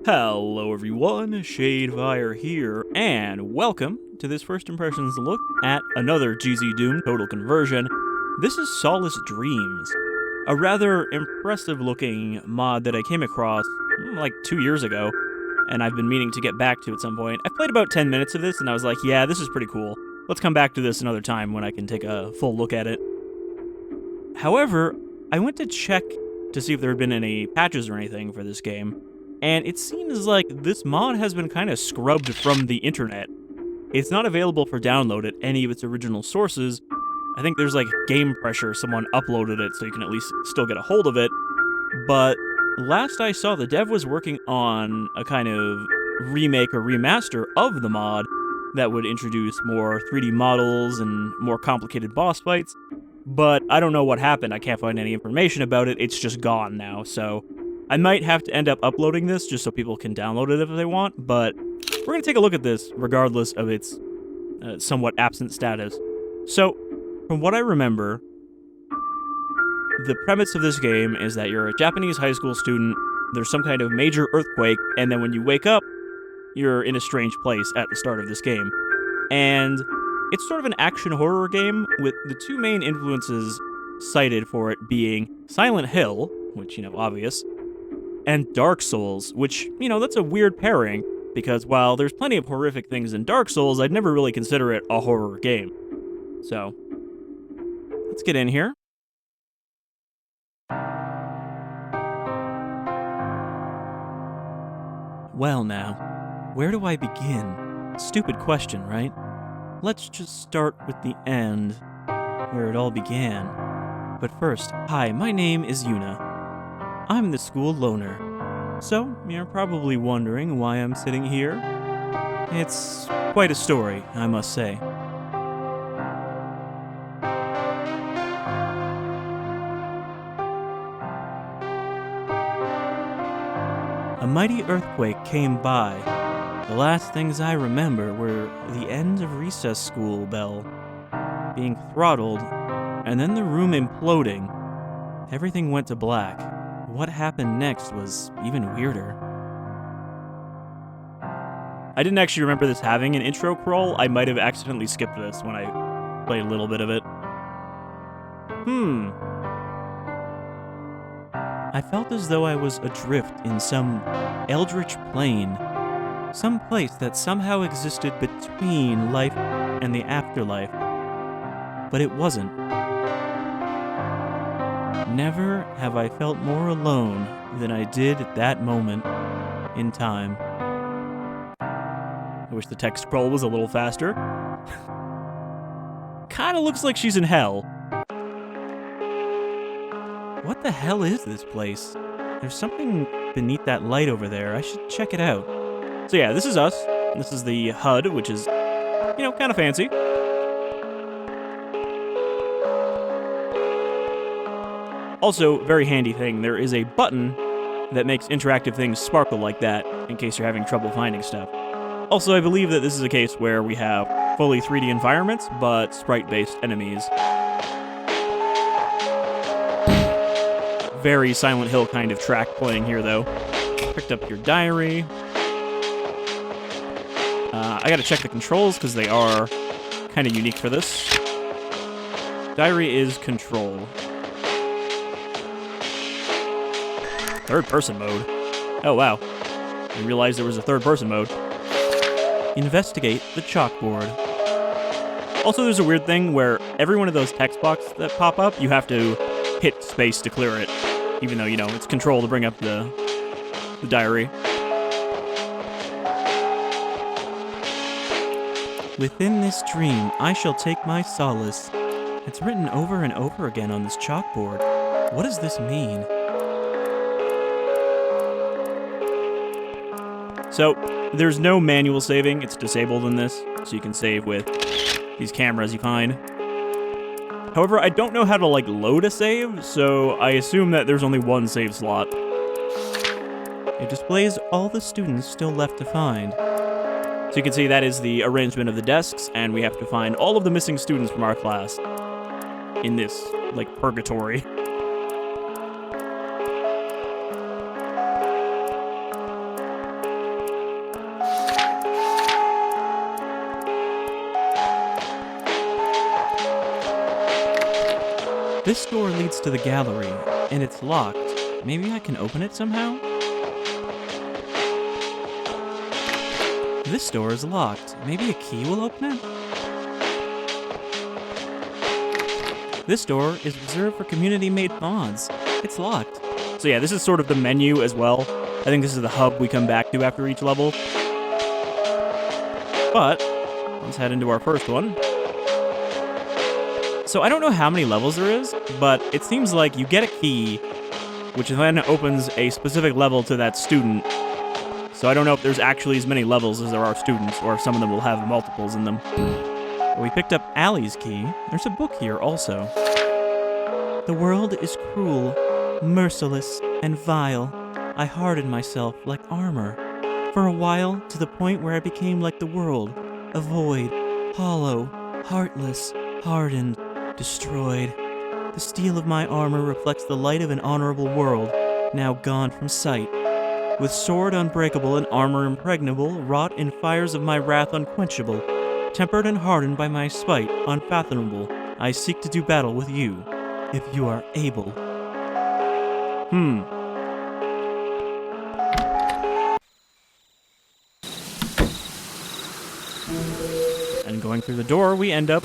Hello everyone, Shadefyre here, and welcome to this first impressions look at another gzdoom total conversion. This is Solace Dreams, a rather impressive looking mod that I came across like 2 years ago, and I've been meaning to get back to at some point. I played about 10 minutes of this and I was like, yeah, this is pretty cool. Let's come back to this another time when I can take a full look at it. However, I went to check to see if there had been any patches or anything for this game, and it seems like this mod has been kind of scrubbed from the internet. It's not available for download at any of its original sources. I think there's like game pressure, someone uploaded it so you can at least still get a hold of it. But last I saw, the dev was working on a kind of remake or remaster of the mod that would introduce more 3D models and more complicated boss fights. But I don't know what happened. I can't find any information about it. It's just gone now, so I might have to end up uploading this just so people can download it if they want, but we're going to take a look at this regardless of its somewhat absent status. So, from what I remember, the premise of this game is that you're a Japanese high school student, there's some kind of major earthquake, and then when you wake up, you're in a strange place at the start of this game. And it's sort of an action horror game with the two main influences cited for it being Silent Hill, which, obvious, and Dark Souls, which, that's a weird pairing, because while there's plenty of horrific things in Dark Souls, I'd never really consider it a horror game. So, let's get in here. Well now, where do I begin? Stupid question, right? Let's just start with the end, where it all began. But first, hi, my name is Yuna. I'm the school loner. So, you're probably wondering why I'm sitting here. It's quite a story, I must say. A mighty earthquake came by. The last things I remember were the end of recess school bell being throttled, and then the room imploding. Everything went to black. What happened next was even weirder. I didn't actually remember this having an intro crawl. I might have accidentally skipped this when I played a little bit of it. I felt as though I was adrift in some eldritch plane. Some place that somehow existed between life and the afterlife. But it wasn't. Never have I felt more alone than I did at that moment in time. I wish the text scroll was a little faster. Kinda looks like she's in hell. What the hell is this place? There's something beneath that light over there. I should check it out. So yeah, this is us. This is the HUD, which is, kind of fancy. Also, very handy thing, there is a button that makes interactive things sparkle like that, in case you're having trouble finding stuff. Also, I believe that this is a case where we have fully 3D environments, but sprite-based enemies. Very Silent Hill kind of track playing here, though. Picked up your diary. I gotta check the controls, because they are kind of unique for this. Diary is control. Third-person mode. Oh, wow. I realized there was a third-person mode. Investigate the chalkboard. Also, there's a weird thing where every one of those text boxes that pop up, you have to hit space to clear it. Even though, it's control to bring up the diary. Within this dream, I shall take my solace. It's written over and over again on this chalkboard. What does this mean? So, there's no manual saving, it's disabled in this, so you can save with these cameras you find. However, I don't know how to, load a save, so I assume that there's only one save slot. It displays all the students still left to find. So you can see that is the arrangement of the desks, and we have to find all of the missing students from our class in this, purgatory. This door leads to the gallery, and it's locked. Maybe I can open it somehow? This door is locked. Maybe a key will open it? This door is reserved for community-made mods. It's locked. So yeah, this is sort of the menu as well. I think this is the hub we come back to after each level. But let's head into our first one. So I don't know how many levels there is, but it seems like you get a key, which then opens a specific level to that student. So I don't know if there's actually as many levels as there are students, or if some of them will have multiples in them. But we picked up Allie's key. There's a book here also. The world is cruel, merciless, and vile. I hardened myself like armor. For a while, to the point where I became like the world, a void, hollow, heartless, hardened, destroyed. The steel of my armor reflects the light of an honorable world, now gone from sight. With sword unbreakable and armor impregnable, wrought in fires of my wrath unquenchable, tempered and hardened by my spite, unfathomable, I seek to do battle with you, if you are able. And going through the door, we end up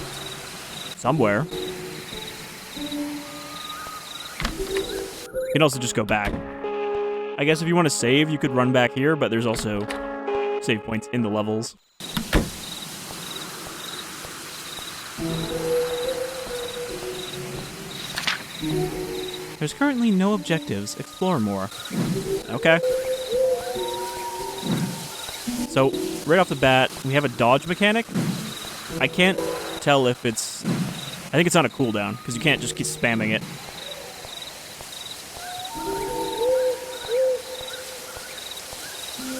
somewhere. You can also just go back. I guess if you want to save, you could run back here, but there's also save points in the levels. There's currently no objectives. Explore more. Okay. So, right off the bat, we have a dodge mechanic. I can't tell if it's... I think it's on a cooldown, because you can't just keep spamming it.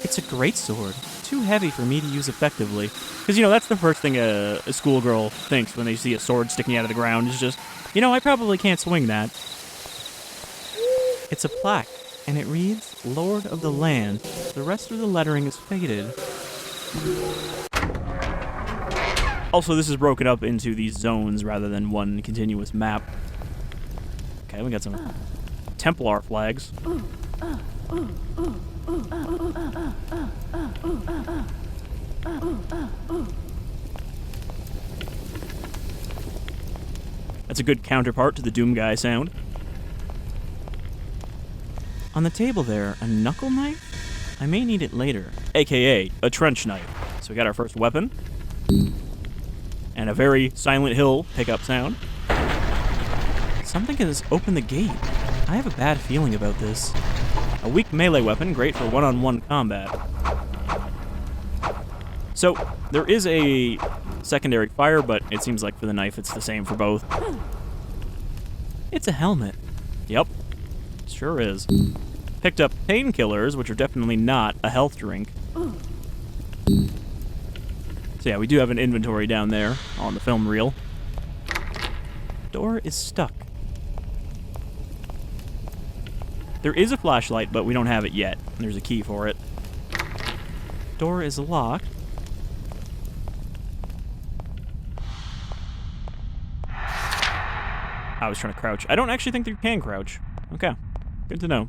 It's a great sword. Too heavy for me to use effectively. Because, you know, that's the first thing a schoolgirl thinks when they see a sword sticking out of the ground. Is just, you know, I probably can't swing that. It's a plaque, and it reads, Lord of the Land. The rest of the lettering is faded. Also, this is broken up into these zones rather than one continuous map. Okay, we got some Templar flags. That's a good counterpart to the Doom Guy sound. On the table there, a knuckle knife? I may need it later. AKA, a trench knife. So we got our first weapon. And a very Silent Hill pickup sound. Something has opened the gate. I have a bad feeling about this. A weak melee weapon, great for one-on-one combat. So, there is a secondary fire, but it seems like for the knife it's the same for both. It's a helmet. Yep, sure is. Picked up painkillers, which are definitely not a health drink. So yeah, we do have an inventory down there on the film reel. Door is stuck. There is a flashlight, but we don't have it yet. There's a key for it. Door is locked. I was trying to crouch. I don't actually think you can crouch. Okay, good to know.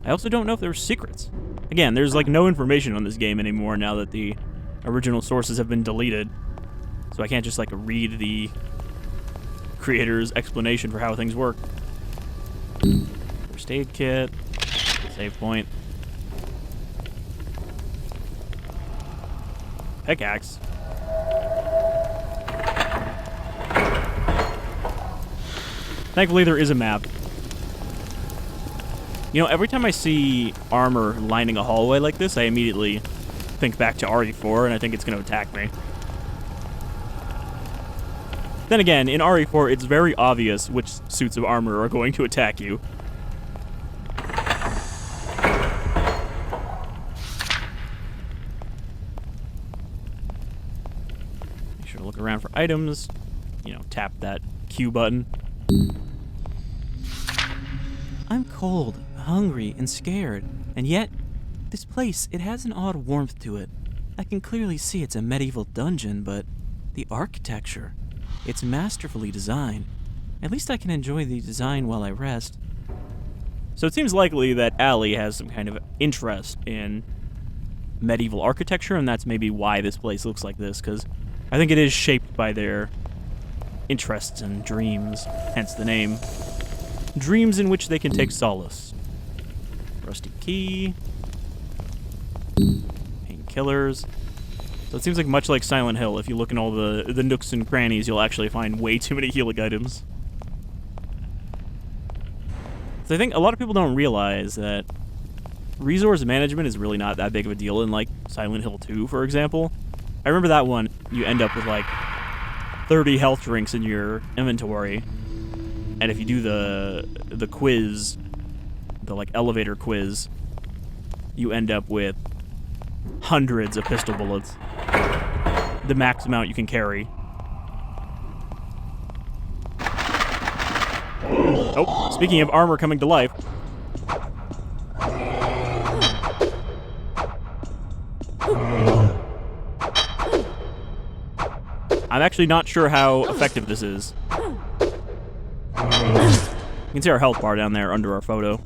I also don't know if there's secrets. Again, there's like no information on this game anymore now that the original sources have been deleted. So I can't just like read the creator's explanation for how things work. First aid kit, save point. Pickaxe. Thankfully there is a map. You know, every time I see armor lining a hallway like this, I immediately think back to RE4, and I think it's going to attack me. Then again, in RE4, it's very obvious which suits of armor are going to attack you. Make sure to look around for items. You know, tap that Q button. I'm cold, hungry, and scared, and yet, this place, it has an odd warmth to it. I can clearly see it's a medieval dungeon, but the architecture, it's masterfully designed. At least I can enjoy the design while I rest. So it seems likely that Allie has some kind of interest in medieval architecture, and that's maybe why this place looks like this, because I think it is shaped by their interests and dreams, hence the name. Dreams in which they can take solace. Rusty key. Painkillers. So it seems like much like Silent Hill, if you look in all the nooks and crannies, you'll actually find way too many healing items. So I think a lot of people don't realize that resource management is really not that big of a deal in, like, Silent Hill 2, for example. I remember that one, you end up with, like, 30 health drinks in your inventory, and if you do the quiz, the, like, elevator quiz, you end up with hundreds of pistol bullets. The max amount you can carry. Oh, speaking of armor coming to life. I'm actually not sure how effective this is. You can see our health bar down there under our photo.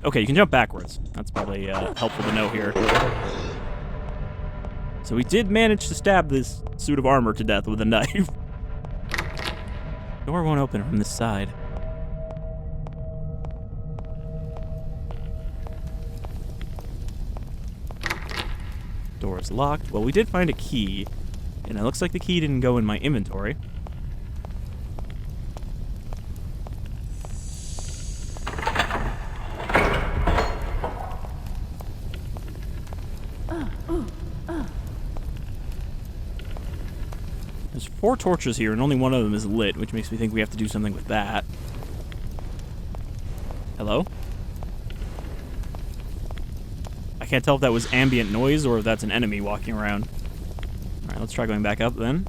Okay, you can jump backwards. That's probably helpful to know here. So we did manage to stab this suit of armor to death with a knife. Door won't open from this side. Door is locked. Well, we did find a key, and it looks like the key didn't go in my inventory. There's 4 torches here, and only one of them is lit, which makes me think we have to do something with that. Hello? I can't tell if that was ambient noise or if that's an enemy walking around. Alright, let's try going back up then.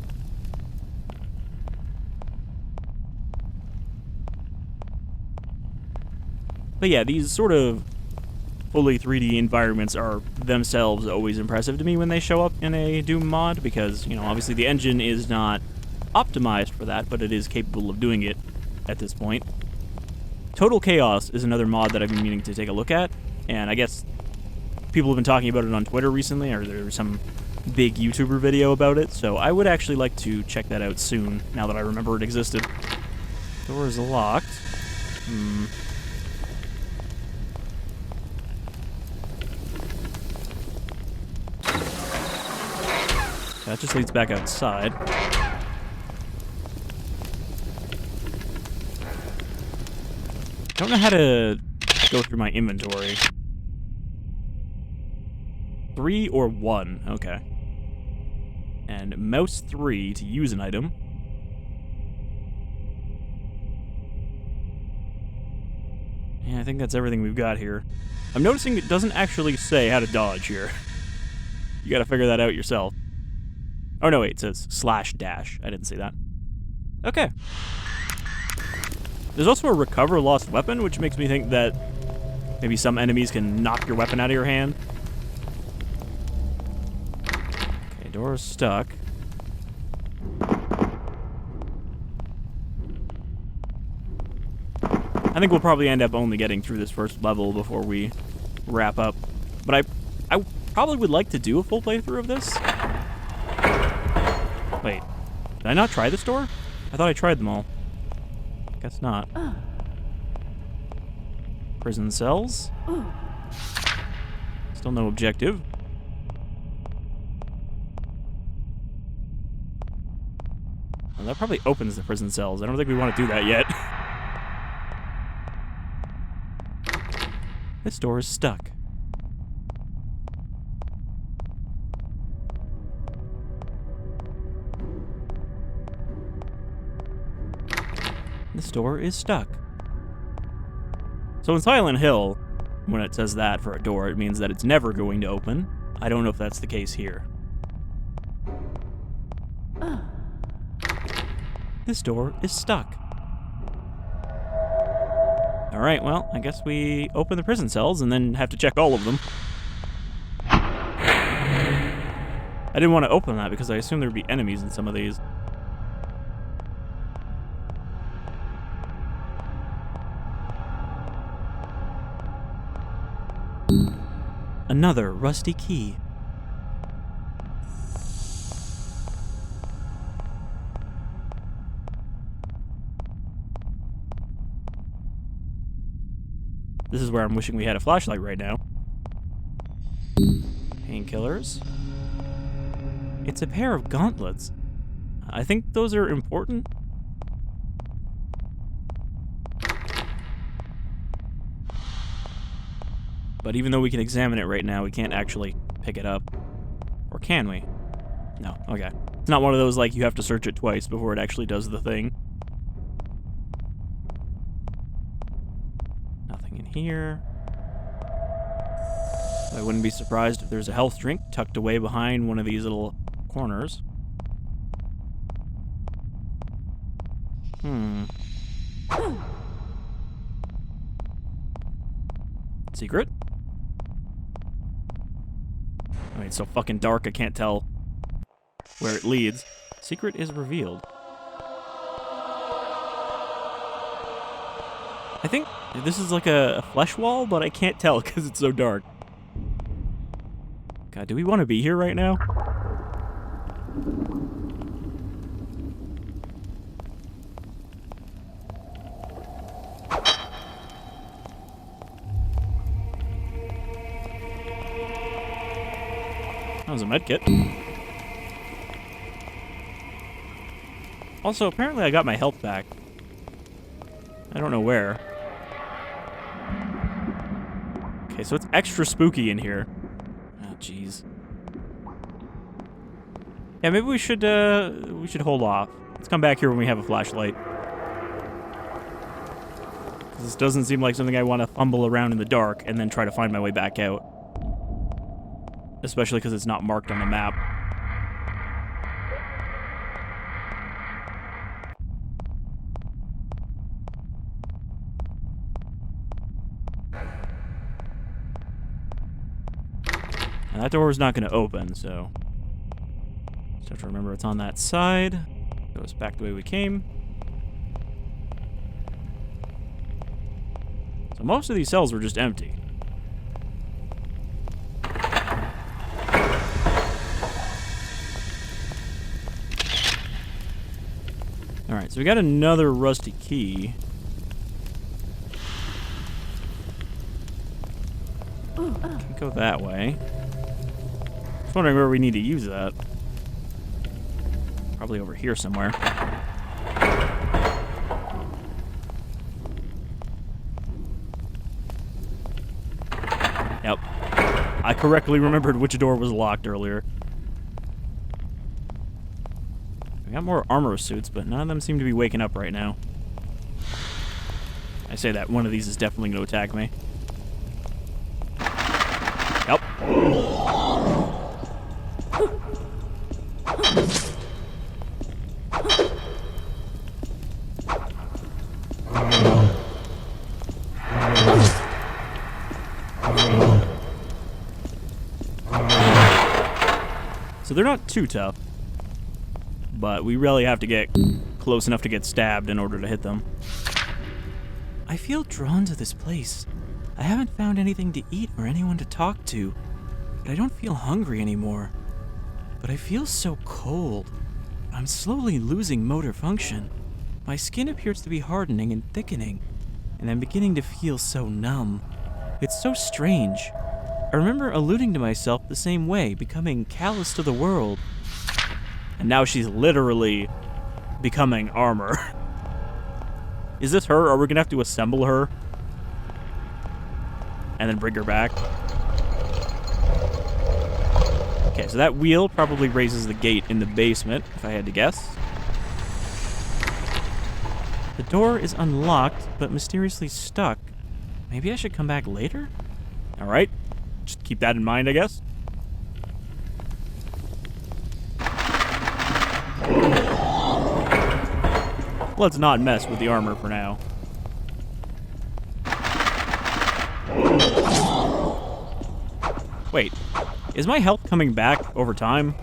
But yeah, these sort of fully 3D environments are themselves always impressive to me when they show up in a Doom mod, because, you know, obviously the engine is not optimized for that, but it is capable of doing it at this point. Total Chaos is another mod that I've been meaning to take a look at, and I guess people have been talking about it on Twitter recently, or there's some big YouTuber video about it, so I would actually like to check that out soon, now that I remember it existed. Door is locked. That just leads back outside. Don't know how to go through my inventory. 3 or 1, okay. And mouse 3 to use an item. Yeah, I think that's everything we've got here. I'm noticing it doesn't actually say how to dodge here. You gotta figure that out yourself. Oh no, wait, it says /dash. I didn't see that. Okay. There's also a recover lost weapon, which makes me think that maybe some enemies can knock your weapon out of your hand. Okay, door is stuck. I think we'll probably end up only getting through this first level before we wrap up. But I probably would like to do a full playthrough of this. Wait, did I not try this door? I thought I tried them all. Guess not. Prison cells. Still no objective. Well, that probably opens the prison cells. I don't think we want to do that yet. This door is stuck. This door is stuck. So in Silent Hill, when it says that for a door, it means that it's never going to open. I don't know if that's the case here. This door is stuck. Alright, well, I guess we open the prison cells and then have to check all of them. I didn't want to open that because I assumed there'd be enemies in some of these. Another rusty key. This is where I'm wishing we had a flashlight right now. Painkillers. It's a pair of gauntlets. I think those are important. But even though we can examine it right now, we can't actually pick it up. Or can we? No, okay. It's not one of those, like, you have to search it twice before it actually does the thing. Nothing in here. I wouldn't be surprised if there's a health drink tucked away behind one of these little corners. Secret? I mean, it's so fucking dark I can't tell where it leads. Secret is revealed. I think this is like a flesh wall, but I can't tell because it's so dark. God, do we want to be here right now? That was a medkit. Also, apparently I got my health back. I don't know where. Okay, so it's extra spooky in here. Oh, jeez. Yeah, maybe we should hold off. Let's come back here when we have a flashlight. Because this doesn't seem like something I want to fumble around in the dark and then try to find my way back out. Especially because it's not marked on the map. And that door is not going to open, so... just have to remember it's on that side. Goes back the way we came. So most of these cells were just empty. Alright, so we got another rusty key. Can't go that way. Just wondering where we need to use that. Probably over here somewhere. Yep. I correctly remembered which door was locked earlier. We got more armor suits, but none of them seem to be waking up right now. I say that one of these is definitely going to attack me. Yep. So they're not too tough. But we really have to get close enough to get stabbed in order to hit them. I feel drawn to this place. I haven't found anything to eat or anyone to talk to, but I don't feel hungry anymore. But I feel so cold. I'm slowly losing motor function. My skin appears to be hardening and thickening, and I'm beginning to feel so numb. It's so strange. I remember alluding to myself the same way, becoming callous to the world. And now she's literally becoming armor. Is this her? Are we gonna have to assemble her? And then bring her back? Okay, so that wheel probably raises the gate in the basement, if I had to guess. The door is unlocked, but mysteriously stuck. Maybe I should come back later? Alright. Just keep that in mind, I guess. Let's not mess with the armor for now. Wait, is my health coming back over time?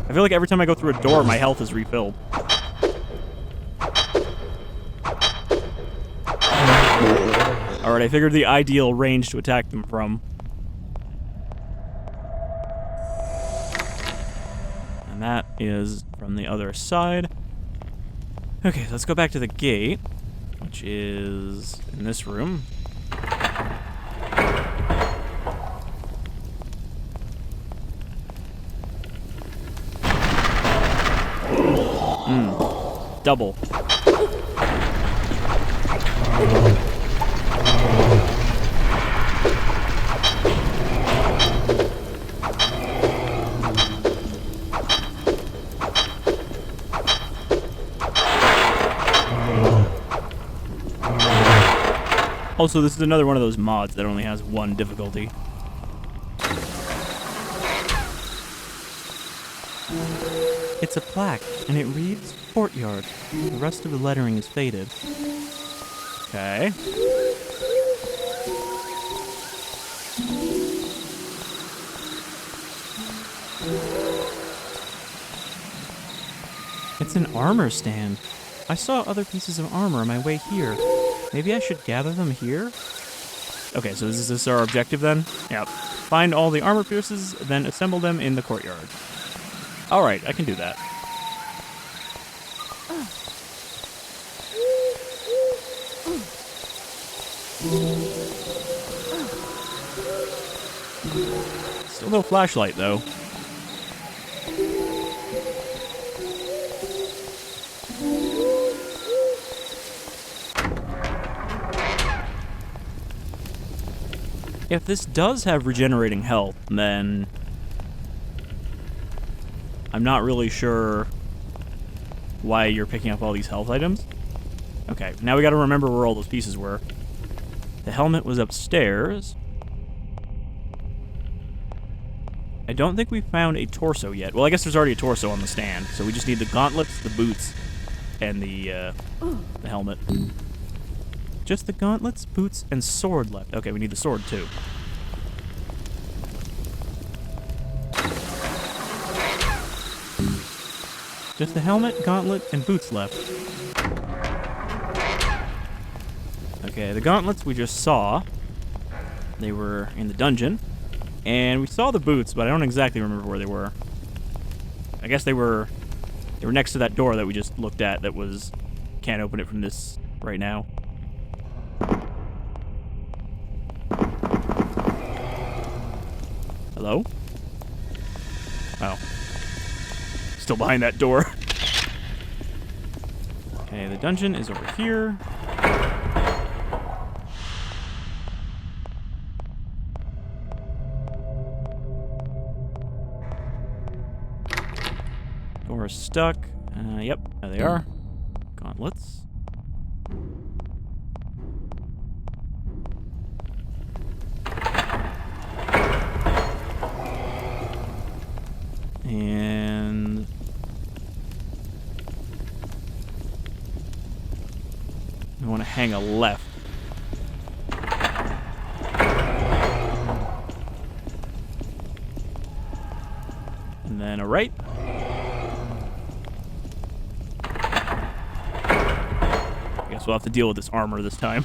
I feel like every time I go through a door, my health is refilled. Alright, I figured the ideal range to attack them from. And that is from the other side. Okay, let's go back to the gate, which is in this room. Double. Also, this is another one of those mods that only has one difficulty. It's a plaque, and it reads courtyard. The rest of the lettering is faded. Okay. It's an armor stand. I saw other pieces of armor on my way here. Maybe I should gather them here? Okay, so is this our objective then? Yep. Find all the armor pieces, then assemble them in the courtyard. Alright, I can do that. Still no flashlight, though. If this does have regenerating health, then I'm not really sure why you're picking up all these health items. Okay, now we gotta remember where all those pieces were. The helmet was upstairs. I don't think we found a torso yet. Well, I guess there's already a torso on the stand, so we just need the gauntlets, the boots, and the helmet. Just the gauntlets, boots, and sword left. Okay, we need the sword, too. Just the helmet, gauntlet, and boots left. Okay, the gauntlets we just saw. They were in the dungeon. And we saw the boots, but I don't exactly remember where they were. I guess they were next to that door that we just looked at that was... Can't open it from this right now. Hello? Oh. Still behind that door. Okay, the dungeon is over here. Door is stuck. Yep, there they are. Gauntlets. And we want to hang a left. And then a right. I guess we'll have to deal with this armor this time.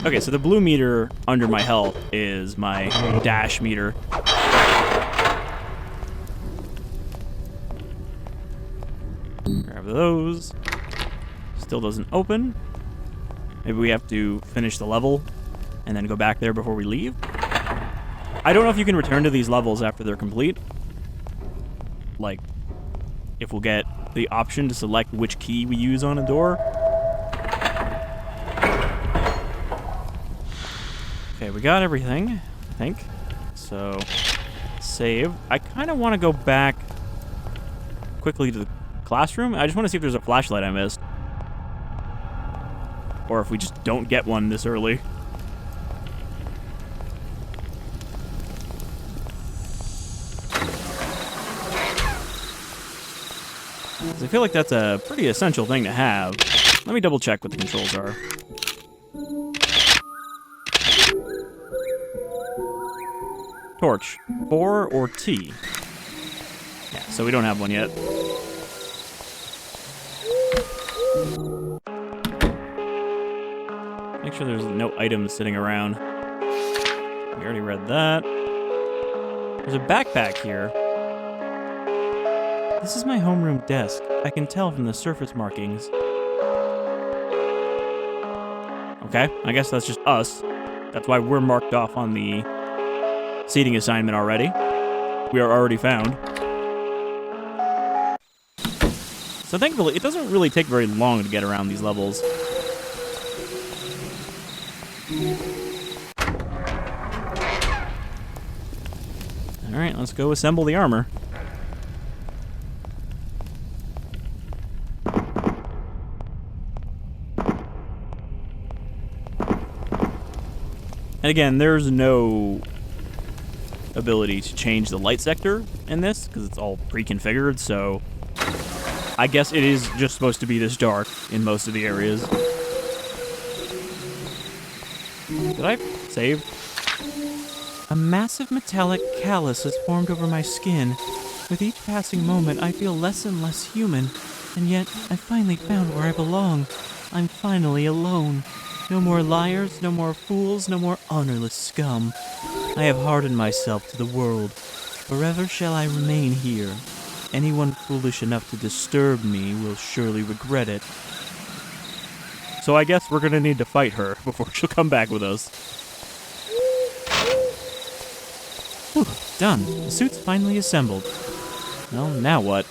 Okay, so the blue meter under my health is my dash meter. Grab those. Still doesn't open. Maybe we have to finish the level and then go back there before we leave. I don't know if you can return to these levels after they're complete. Like, if we'll get the option to select which key we use on a door. Okay, we got everything, I think. So, save. I kind of want to go back quickly to the classroom. I just want to see if there's a flashlight I missed. Or if we just don't get one this early. I feel like that's a pretty essential thing to have. Let me double check what the controls are. Torch. 4 or T? Yeah, so we don't have one yet. Make sure there's no items sitting around. We already read that. There's a backpack here. This is my homeroom desk. I can tell from the surface markings. Okay, I guess that's just us. That's why we're marked off on the seating assignment already. We are already found. So thankfully, it doesn't really take very long to get around these levels. Alright, let's go assemble the armor. And again, there's no ability to change the light sector in this, because it's all pre-configured, so I guess it is just supposed to be this dark in most of the areas. Did I save? A massive metallic callus has formed over my skin. With each passing moment, I feel less and less human, and yet I finally found where I belong. I'm finally alone. No more liars, no more fools, no more honorless scum. I have hardened myself to the world. Forever shall I remain here. Anyone foolish enough to disturb me will surely regret it. So I guess we're gonna need to fight her before she'll come back with us. Whew, done. The suit's finally assembled. Well, now what?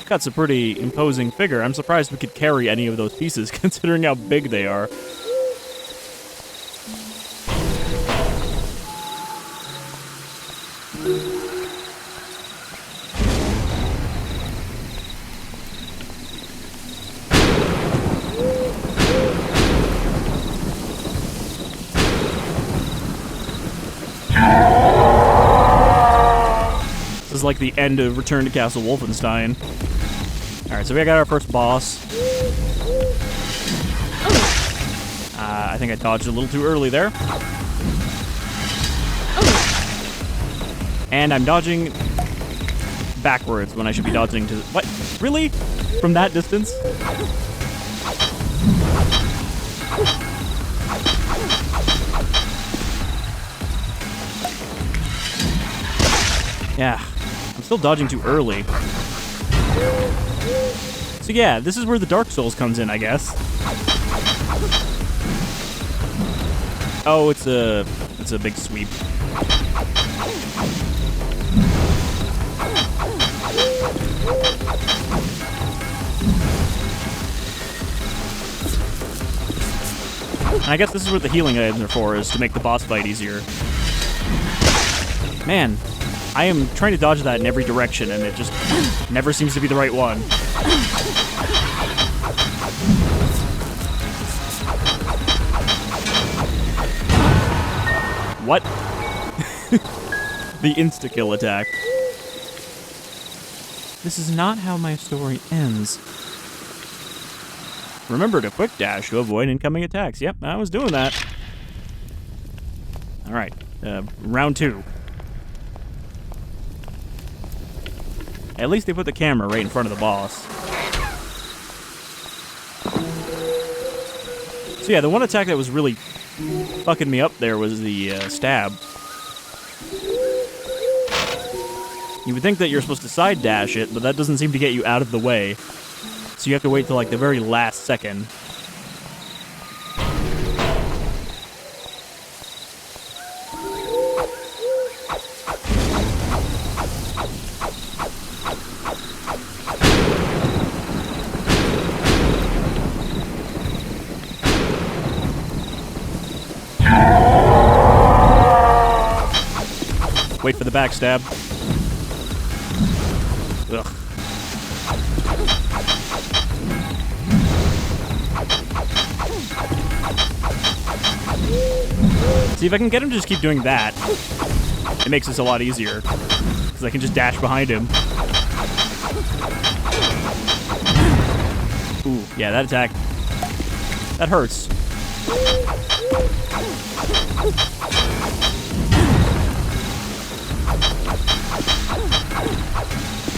Got a pretty imposing figure. I'm surprised we could carry any of those pieces, considering how big they are. This is like the end of Return to Castle Wolfenstein. Alright, so we got our first boss. I think I dodged a little too early there. And I'm dodging backwards when I should be dodging to... What? Really? From that distance? Yeah. I'm still dodging too early. So yeah, this is where the Dark Souls comes in, I guess. Oh, it's a big sweep. And I guess this is what the healing items are for, is to make the boss fight easier. Man, I am trying to dodge that in every direction, and it just never seems to be the right one. What? The insta-kill attack. This is not how my story ends. Remember to quick dash to avoid incoming attacks. Yep, I was doing that. Alright, round 2. At least they put the camera right in front of the boss. So yeah, the one attack that was really fucking me up there was the stab. You would think that you're supposed to side dash it, but that doesn't seem to get you out of the way. So you have to wait till like the very last second. Wait for the backstab. Ugh. See, if I can get him to just keep doing that, it makes this a lot easier. Because I can just dash behind him. Ooh, yeah, that attack. That hurts.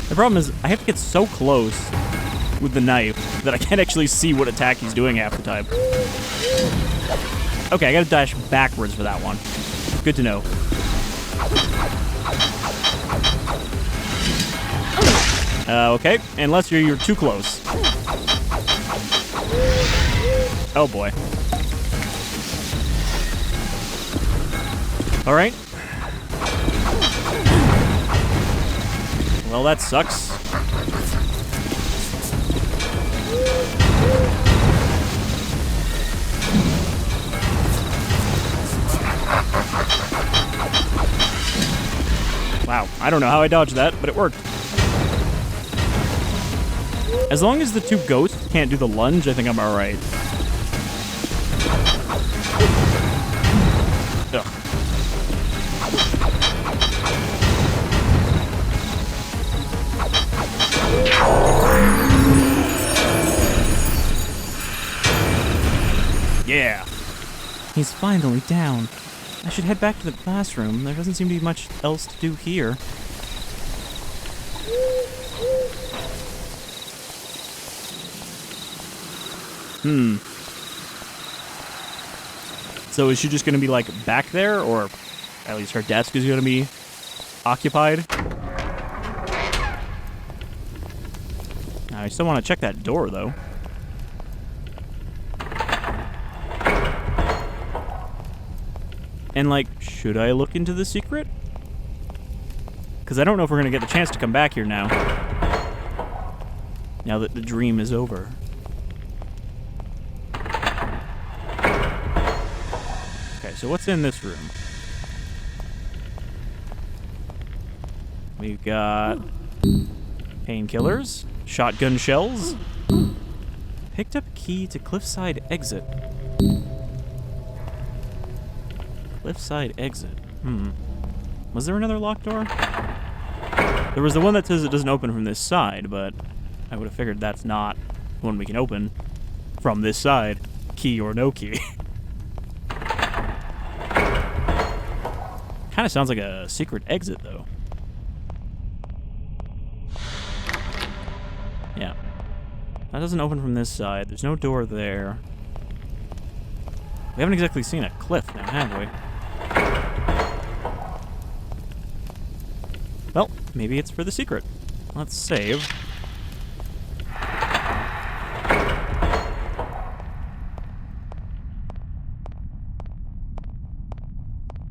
The problem is, I have to get so close with the knife that I can't actually see what attack he's doing half the time. Okay, I gotta dash backwards for that one. Good to know. Okay, unless you're too close. Oh boy. Alright. Well, that sucks. Wow, I don't know how I dodged that, but it worked. As long as the two ghosts can't do the lunge, I think I'm alright. Ugh. Yeah. He's finally down. I should head back to the classroom. There doesn't seem to be much else to do here. So is she just gonna be like back there, or at least her desk is gonna be occupied? I still want to check that door though. And like, should I look into the secret? Because I don't know if we're gonna get the chance to come back here now. Now that the dream is over. So what's in this room? We've got painkillers, shotgun shells, picked up key to cliffside exit. Cliffside exit. Was there another locked door? There was the one that says it doesn't open from this side, but I would have figured that's not the one we can open from this side, key or no key. Kind of sounds like a secret exit, though. Yeah. That doesn't open from this side. There's no door there. We haven't exactly seen a cliff now, have we? Well, maybe it's for the secret. Let's save.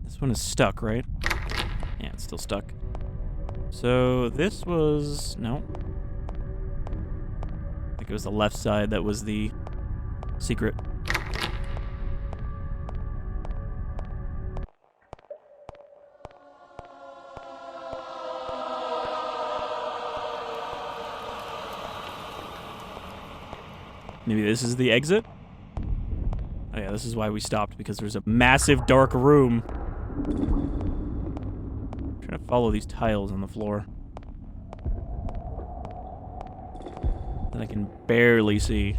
This one is stuck, right? Yeah, it's still stuck. So this was... no. I think it was the left side that was the secret. Maybe this is the exit? Oh yeah, this is why we stopped, because there's a massive dark room. I'm trying to follow these tiles on the floor that I can barely see.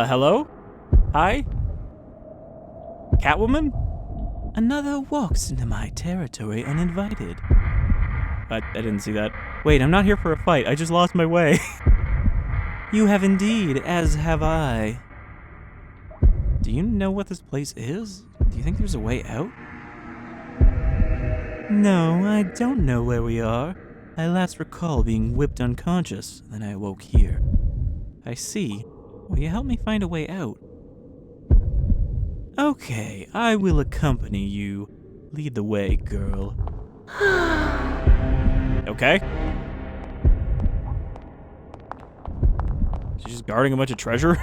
Hello? Hi? Catwoman? Another walks into my territory uninvited. I didn't see that. Wait, I'm not here for a fight. I just lost my way. You have indeed, as have I. Do you know what this place is? Do you think there's a way out? No, I don't know where we are. I last recall being whipped unconscious, then I awoke here. I see. Will you help me find a way out? Okay, I will accompany you. Lead the way, girl. Okay. She's just guarding a bunch of treasure?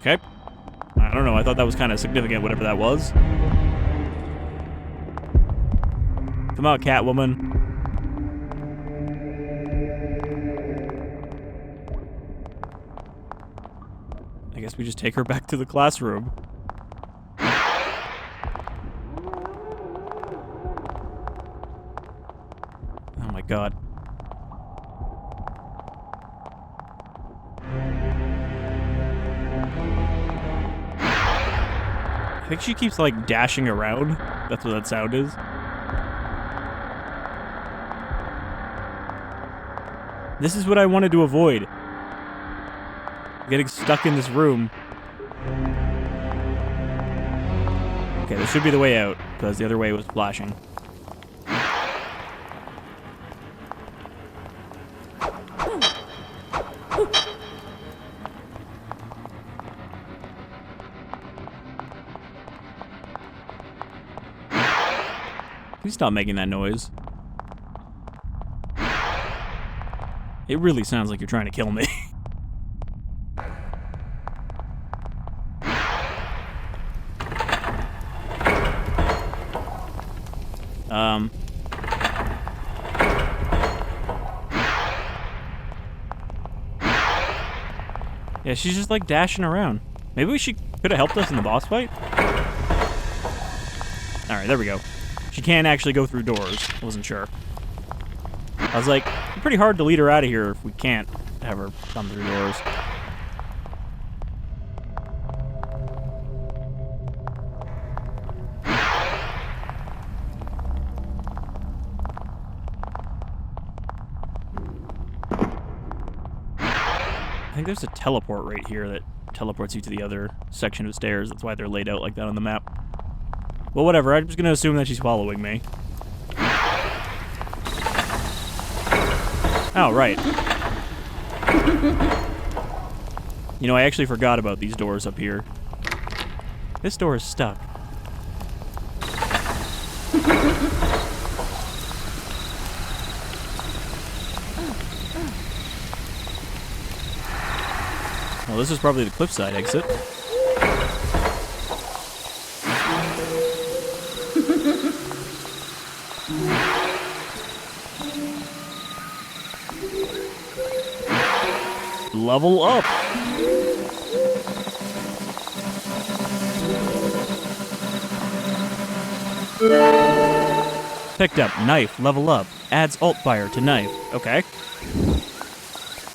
Okay. I don't know, I thought that was kind of significant, whatever that was. Come on, Catwoman. I guess we just take her back to the classroom. Oh my god. I think she keeps, like, dashing around. That's what that sound is. This is what I wanted to avoid. Getting stuck in this room. Okay, this should be the way out, because the other way was flashing. Please stop making that noise. It really sounds like you're trying to kill me. Yeah, she's just like dashing around. Maybe she could have helped us in the boss fight? Alright, there we go. She can actually go through doors. I wasn't sure. I was like, pretty hard to lead her out of here if we can't have her come through doors. I think there's a teleport right here that teleports you to the other section of stairs. That's why they're laid out like that on the map. Well, whatever. I'm just gonna assume that she's following me. Oh, right. You know, I actually forgot about these doors up here. This door is stuck. Well, this is probably the cliffside exit. Level up! Picked up, knife, level up. Adds alt fire to knife. Okay.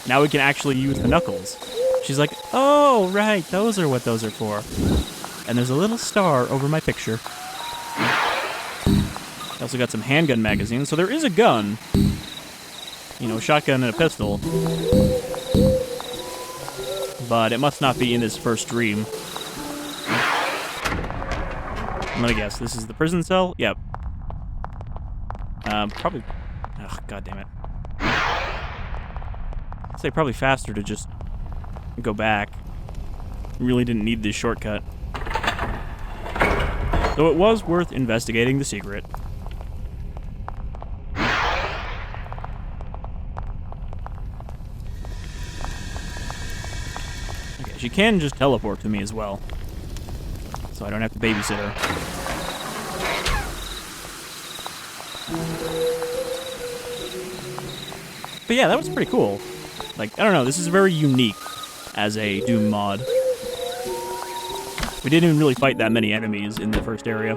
Now we can actually use the knuckles. She's like, oh, right, those are what those are for. And there's a little star over my picture. I also got some handgun magazines, so there is a gun. You know, a shotgun and a pistol. But it must not be in this first dream. Let me guess, this is the prison cell? Yep. Probably... Ugh, god damn it. I'd say probably faster to just go back. Really didn't need this shortcut. Though it was worth investigating the secret. Okay, she can just teleport to me as well. So I don't have to babysit her. But yeah, that was pretty cool. Like, I don't know, this is very unique as a Doom mod. We didn't even really fight that many enemies in the first area.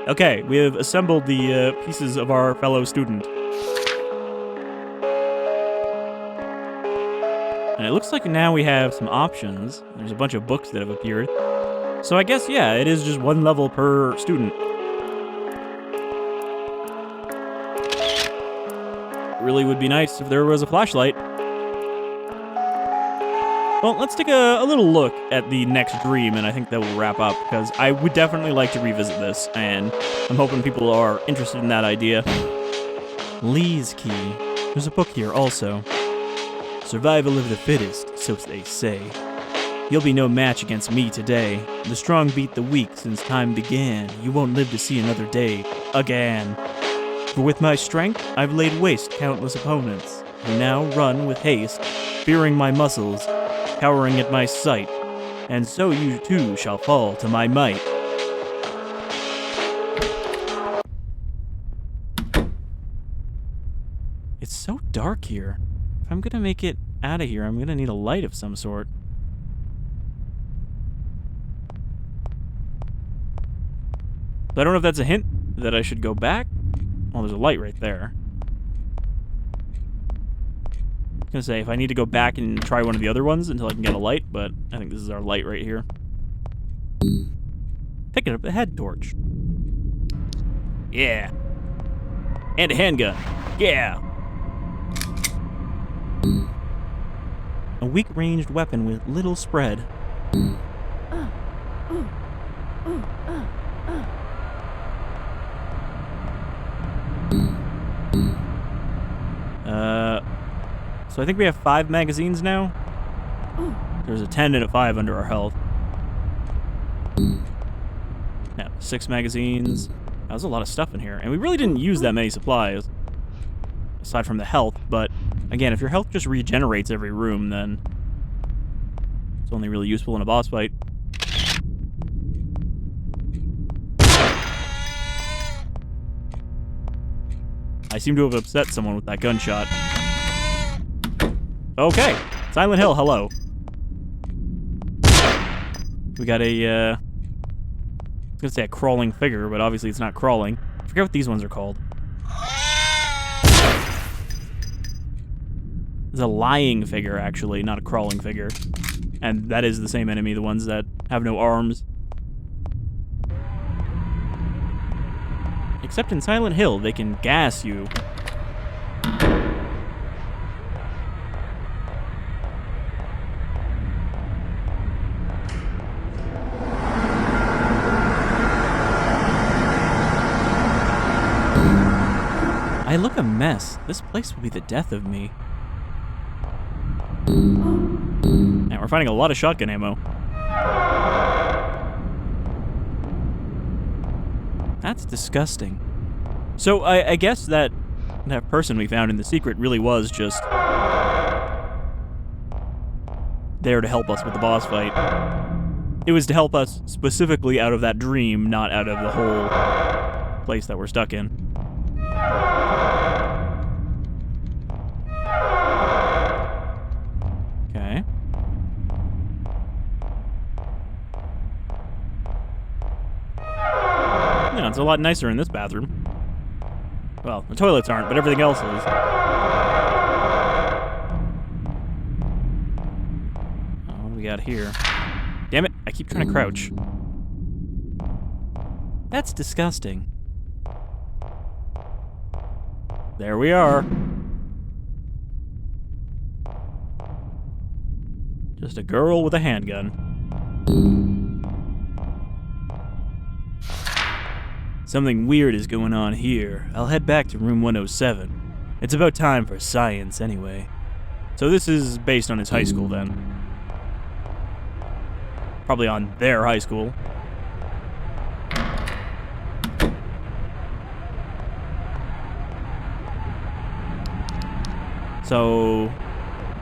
Okay, we have assembled the pieces of our fellow student. And it looks like now we have some options. There's a bunch of books that have appeared. So I guess, yeah, it is just one level per student. It really would be nice if there was a flashlight. Well, let's take a little look at the next dream, and I think that will wrap up, because I would definitely like to revisit this, and I'm hoping people are interested in that idea. Lee's Key. There's a book here also. Survival of the fittest, so they say. You'll be no match against me today. The strong beat the weak since time began. You won't live to see another day. Again. For with my strength, I've laid waste countless opponents, who now run with haste, fearing my muscles. cowering at my sight, and so you too shall fall to my might. It's so dark here. If I'm gonna make it out of here, I'm gonna need a light of some sort. I don't know if that's a hint that I should go back. Oh, there's a light right there. I was gonna say, if I need to go back and try one of the other ones until I can get a light, but I think this is our light right here. Picking up a head torch. Yeah. And a handgun. Yeah. A weak-ranged weapon with little spread. So I think we have 5 magazines now. There's a 10 and a 5 under our health. Yeah, 6 magazines. That was a lot of stuff in here. And we really didn't use that many supplies, aside from the health. But, again, if your health just regenerates every room, then it's only really useful in a boss fight. I seem to have upset someone with that gunshot. Okay. Silent Hill, hello. We got a, I was gonna say a crawling figure, but obviously it's not crawling. I forget what these ones are called. It's a lying figure, actually, not a crawling figure. And that is the same enemy, the ones that have no arms. Except in Silent Hill, they can gas you. I look a mess. This place will be the death of me. And we're finding a lot of shotgun ammo. That's disgusting. So I guess that person we found in the secret really was just there to help us with the boss fight. It was to help us specifically out of that dream, not out of the whole place that we're stuck in. Okay. Yeah, it's a lot nicer in this bathroom. Well, the toilets aren't, but everything else is. What do we got here? Damn it, I keep trying to crouch. That's disgusting. There we are. Just a girl with a handgun. Something weird is going on here. I'll head back to room 107. It's about time for science anyway. So this is based on his high school then. Probably on their high school. So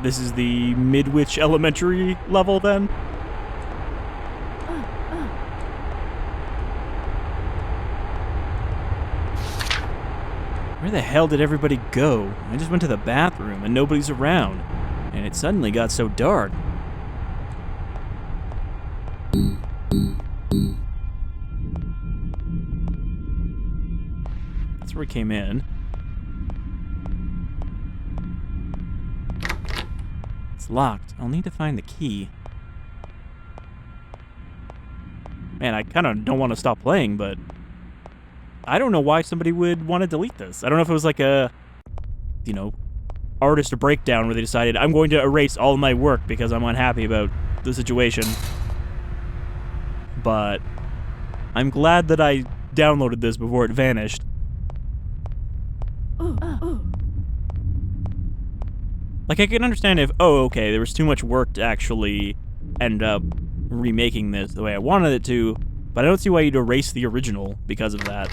this is the Midwich Elementary level then? Where the hell did everybody go? I just went to the bathroom and nobody's around. And it suddenly got so dark. That's where we came in. It's locked. I'll need to find the key. Man, I kind of don't want to stop playing, but I don't know why somebody would want to delete this. I don't know if it was like a, you know, artist breakdown where they decided, I'm going to erase all of my work because I'm unhappy about the situation. But I'm glad that I downloaded this before it vanished. Like, I can understand if, oh, okay, there was too much work to actually end up remaking this the way I wanted it to, but I don't see why you'd erase the original because of that.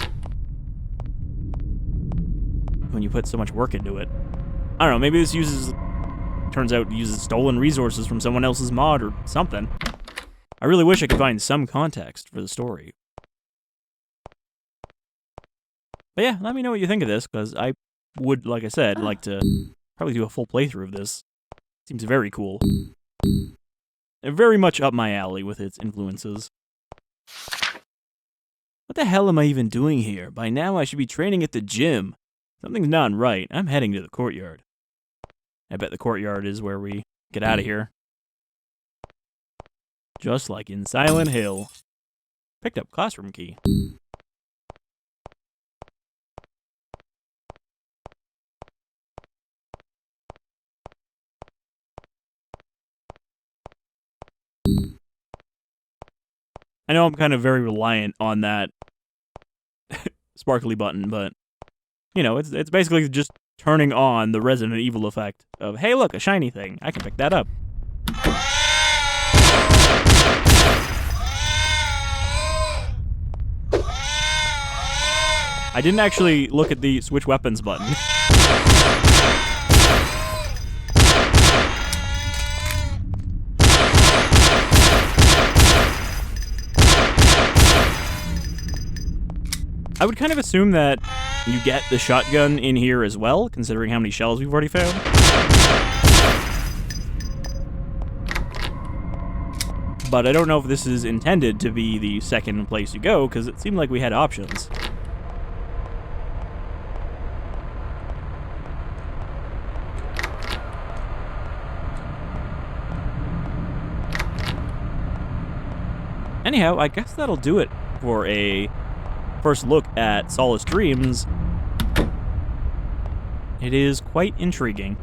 When you put so much work into it. I don't know, maybe this uses turns out uses stolen resources from someone else's mod or something. I really wish I could find some context for the story. But yeah, let me know what you think of this, because I would, like I said, like to probably do a full playthrough of this. Seems very cool. And very much up my alley with its influences. What the hell am I even doing here? By now I should be training at the gym. Something's not right. I'm heading to the courtyard. I bet the courtyard is where we get out of here. Just like in Silent Hill. Picked up classroom key. I know I'm kind of very reliant on that sparkly button, but, you know, it's basically just turning on the Resident Evil effect of, hey, look, a shiny thing. I can pick that up. I didn't actually look at the switch weapons button. I would kind of assume that you get the shotgun in here as well, considering how many shells we've already found. But I don't know if this is intended to be the second place you go, because it seemed like we had options. Anyhow, I guess that'll do it for a first look at Solace Dreams. It is quite intriguing.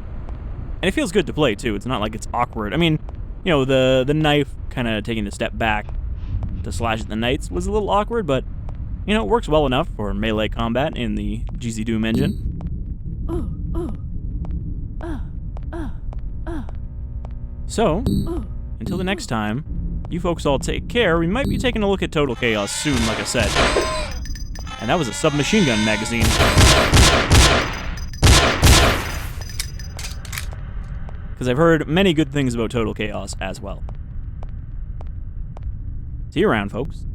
And it feels good to play, too. It's not like it's awkward. I mean, you know, the knife kind of taking a step back to slash at the knights was a little awkward, but, you know, it works well enough for melee combat in the gzdoom engine. So, until the next time, you folks all take care. We might be taking a look at Total Chaos soon, like I said. And that was a submachine gun magazine. Because I've heard many good things about Total Chaos as well. See you around, folks.